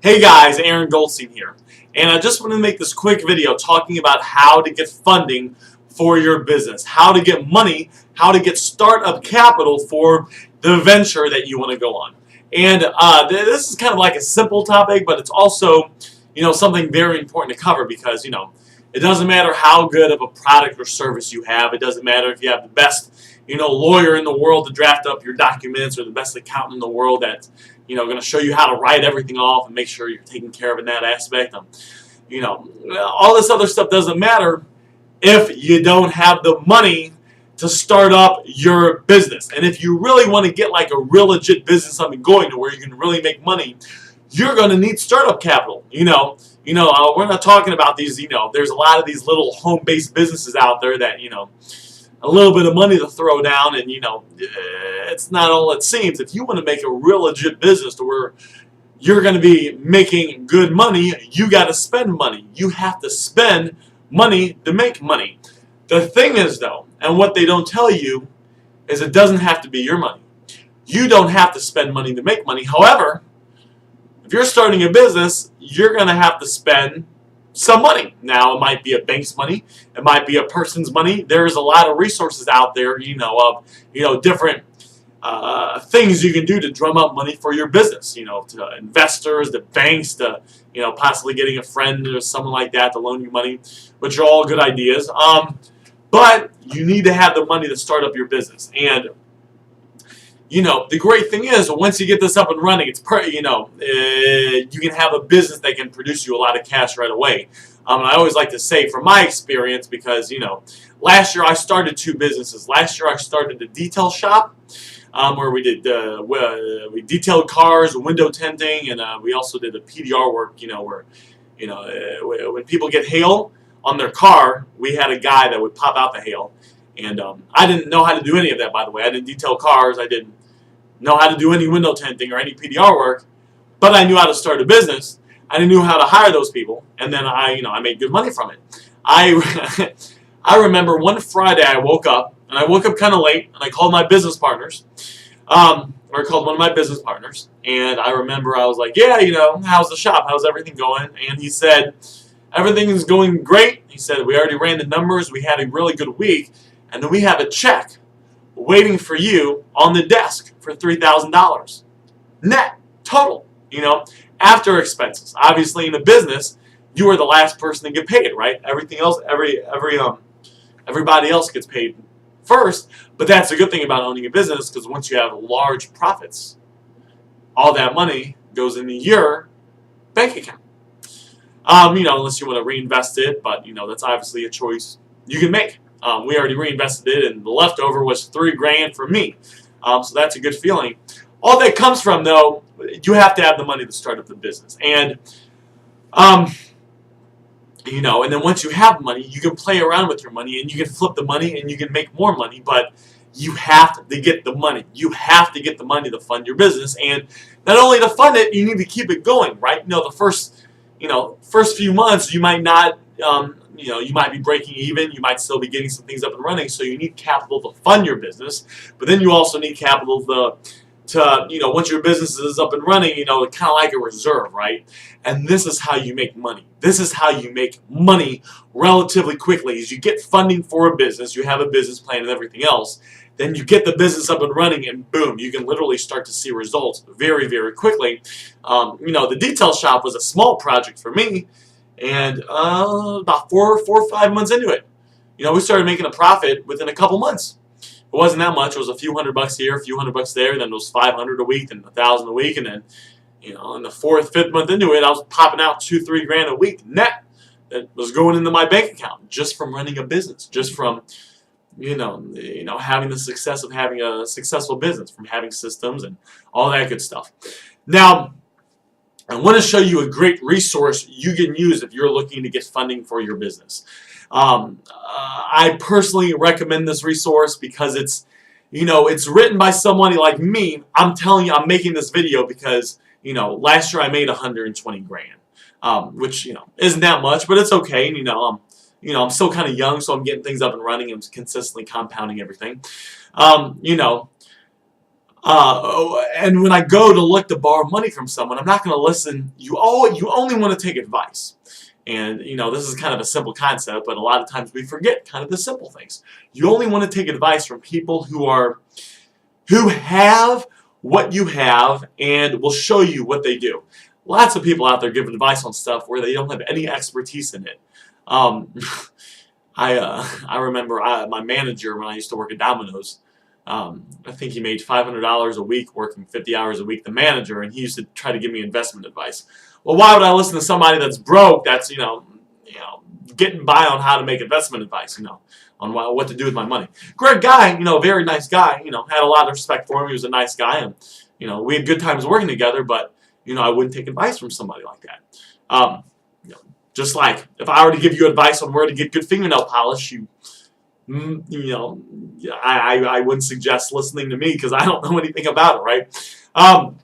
Hey guys, Aaron Goldstein here, and I just wanted to make this quick video talking about how to get funding for your business, how to get money, how to get startup capital for the venture that you want to go on. And this is kind of like a simple topic, but it's also, something very important to cover because, it doesn't matter how good of a product or service you have. It doesn't matter if you have the best, lawyer in the world to draft up your documents or the best accountant in the world that's, going to show you how to write everything off and make sure you're taken care of in that aspect. All this other stuff doesn't matter if you don't have the money to start up your business. And if you really want to get like a real legit business up and going to where you can really make money, you're going to need startup capital. We're not talking about these, there's a lot of these little home-based businesses out there that, a little bit of money to throw down and, it's not all it seems. If you want to make a real legit business to where you're going to be making good money, you got to spend money. You have to spend money to make money. The thing is, though, and what they don't tell you, is it doesn't have to be your money. You don't have to spend money to make money. However, if you're starting a business, you're going to have to spend some money. Now, it might be a bank's money. It might be a person's money. There's a lot of resources out there, of different things you can do to drum up money for your business. To investors, to banks, to possibly getting a friend or someone like that to loan you money, which are all good ideas. But you need to have the money to start up your business. And the great thing is, once you get this up and running, it's you can have a business that can produce you a lot of cash right away. And I always like to say, from my experience, because last year I started 2 businesses. Last year I started a detail shop where we did we detailed cars, window tinting, and we also did the PDR work. Where when people get hail on their car, we had a guy that would pop out the hail. And I didn't know how to do any of that, by the way. I didn't detail cars. I didn't know how to do any window tinting or any PDR work. But I knew how to start a business. I knew how to hire those people. And then I made good money from it. I remember one Friday I woke up, and I woke up kind of late, and I called my business partners. Or called one of my business partners. And I remember I was like, yeah, how's the shop? How's everything going? And he said, everything is going great. He said, we already ran the numbers. We had a really good week. And then we have a check waiting for you on the desk for $3,000 net total, after expenses. Obviously, in a business, you are the last person to get paid, right? Everything else, everybody else gets paid first. But that's a good thing about owning a business, because once you have large profits, all that money goes into your bank account. Unless you want to reinvest it, but that's obviously a choice you can make. We already reinvested it, and the leftover was $3 grand for me. So that's a good feeling. All that comes from, though, you have to have the money to start up the business. And, and then once you have money, you can play around with your money, and you can flip the money, and you can make more money. But you have to get the money. You have to get the money to fund your business. And not only to fund it, you need to keep it going, right? The first few months, you might not, you might be breaking even. You might still be getting some things up and running. So you need capital to fund your business. But then you also need capital to once your business is up and running, kind of like a reserve, right? And this is how you make money. This is how you make money relatively quickly. As you get funding for a business, you have a business plan and everything else, then you get the business up and running, and boom, you can literally start to see results very, very quickly. The detail shop was a small project for me, and about 4 or 5 months into it, we started making a profit within a couple months. It wasn't that much. It was a few $100 here, a few $100 there, then it was $500 a week, then $1,000 a week, and then, in the 4th, 5th month into it, I was popping out $2-3 grand a week net that was going into my bank account just from running a business, just from having the success of having a successful business, from having systems and all that good stuff. Now, I want to show you a great resource you can use if you're looking to get funding for your business. I personally recommend this resource because it's written by somebody like me. I'm telling you, I'm making this video because, last year I made 120 grand, which, isn't that much, but it's okay. I'm still kind of young, so I'm getting things up and running and consistently compounding everything. And when I go to look to borrow money from someone, I'm not going to listen. You only want to take advice. And, this is kind of a simple concept, but a lot of times we forget kind of the simple things. You only want to take advice from people who have what you have and will show you what they do. Lots of people out there give advice on stuff where they don't have any expertise in it. Um, I remember my manager when I used to work at Domino's. I think he made $500 a week working 50 hours a week, the manager, and he used to try to give me investment advice. Well, why would I listen to somebody that's broke, that's, getting by on how to make investment advice, on what to do with my money? Great guy, very nice guy, had a lot of respect for him. He was a nice guy, and, we had good times working together, but, I wouldn't take advice from somebody like that. Just like if I were to give you advice on where to get good fingernail polish, I wouldn't suggest listening to me because I don't know anything about it, right?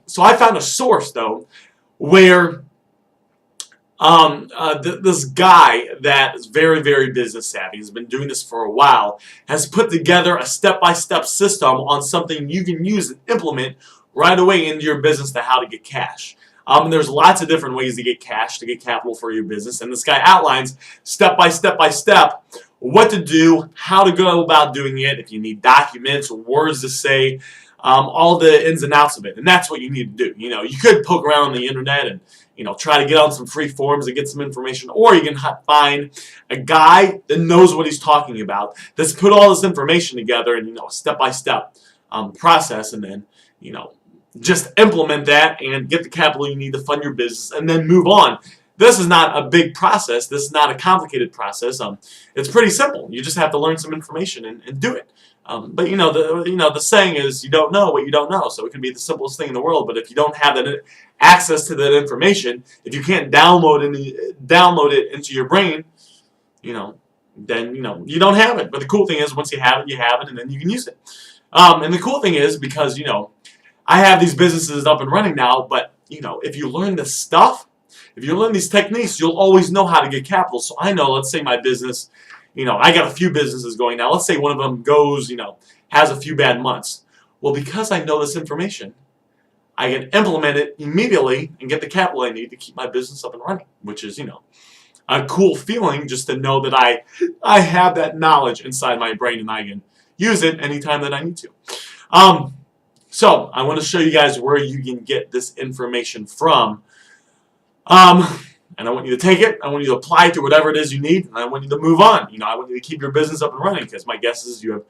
So I found a source, though, where this guy that is very, very business savvy, has been doing this for a while, has put together a step-by-step system on something you can use and implement right away into your business to how to get cash. There's lots of different ways to get cash, to get capital for your business, and this guy outlines step by step by step what to do, how to go about doing it, if you need documents, words to say, all the ins and outs of it. And that's what you need to do. You could poke around on the internet and try to get on some free forums and get some information, or you can find a guy that knows what he's talking about, that's put all this information together in a step by step process, and then just implement that and get the capital you need to fund your business and then move on. This is not a big process. This is not a complicated process. It's pretty simple. You just have to learn some information and do it. But the saying is, you don't know what you don't know. So it can be the simplest thing in the world, but if you don't have that access to that information, if you can't download it into your brain, then you don't have it. But the cool thing is, once you have it, and then you can use it. And the cool thing is, because I have these businesses up and running now, but if you learn this stuff, if you learn these techniques, you'll always know how to get capital. So I know, let's say my business, I got a few businesses going now. Let's say one of them goes, has a few bad months. Well, because I know this information, I can implement it immediately and get the capital I need to keep my business up and running, which is, a cool feeling just to know that I have that knowledge inside my brain and I can use it anytime that I need to. So I want to show you guys where you can get this information from. And I want you to take it, I want you to apply it to whatever it is you need, and I want you to move on. I want you to keep your business up and running, because my guess is you have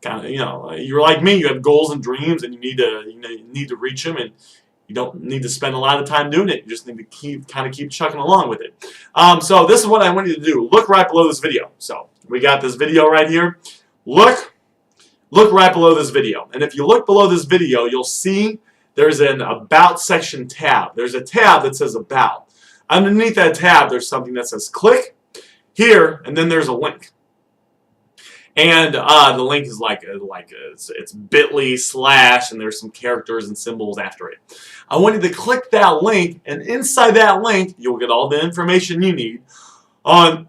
kind of, you're like me, you have goals and dreams, and you need to reach them, and you don't need to spend a lot of time doing it. You just need to keep chugging along with it. So this is what I want you to do. Look right below this video. So we got this video right here. Look right below this video. And if you look below this video, you'll see there's an About section tab. There's a tab that says About. Underneath that tab, there's something that says click here, and then there's a link. And the link is it's bit.ly/ and there's some characters and symbols after it. I want you to click that link, and inside that link, you'll get all the information you need on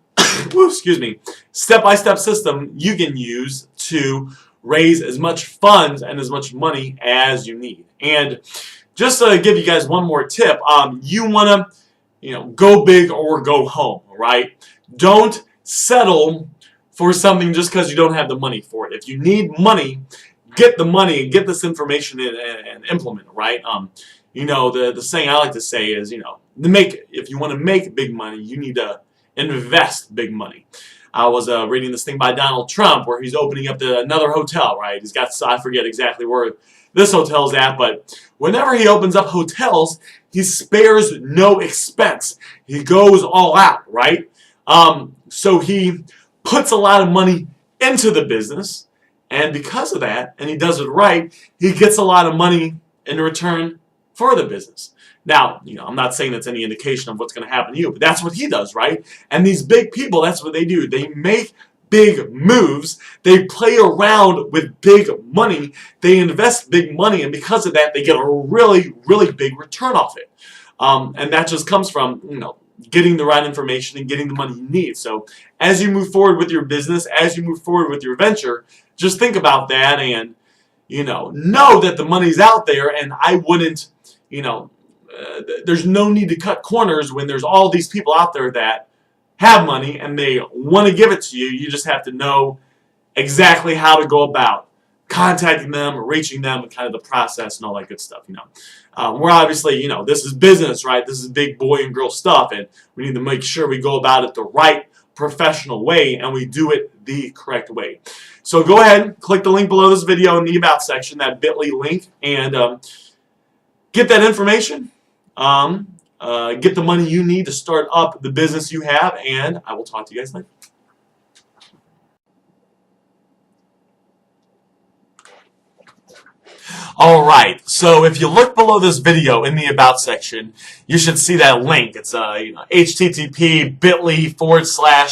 step-by-step system you can use to raise as much funds and as much money as you need. And just to give you guys one more tip, you want to go big or go home, right? Don't settle for something just because you don't have the money for it. If you need money, get the money and get this information in and implement it, right? The saying I like to say is, if you want to make big money, you need to invest big money. I was reading this thing by Donald Trump where he's opening up another hotel, right? He's got, I forget exactly where this hotel's at, but whenever he opens up hotels, he spares no expense. He goes all out, right? So he puts a lot of money into the business, and because of that, and he does it right, he gets a lot of money in return for the business. Now, I'm not saying that's any indication of what's going to happen to you, but that's what he does, right? And these big people, that's what they do. They make big moves. They play around with big money. They invest big money, and because of that, they get a really, really big return off it. And that just comes from, getting the right information and getting the money you need. So as you move forward with your business, as you move forward with your venture, just think about that and, know that the money's out there, and I wouldn't, there's no need to cut corners when there's all these people out there that have money and they want to give it to you. You just have to know exactly how to go about contacting them, reaching them, and kind of the process and all that good stuff. We're obviously, this is business, right? This is big boy and girl stuff, and we need to make sure we go about it the right professional way, and we do it the correct way. So go ahead, click the link below this video in the About section, that bit.ly link, and get that information. Get the money you need to start up the business you have, and I will talk to you guys later. Alright, so if you look below this video in the About section, you should see that link. It's http bit.ly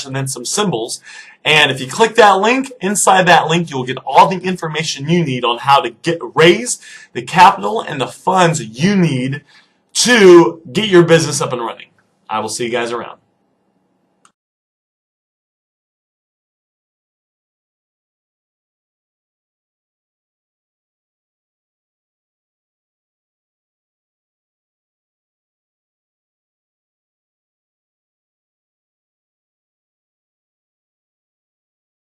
/ and then some symbols. And if you click that link, inside that link you'll get all the information you need on how to raise the capital and the funds you need to get your business up and running. I will see you guys around.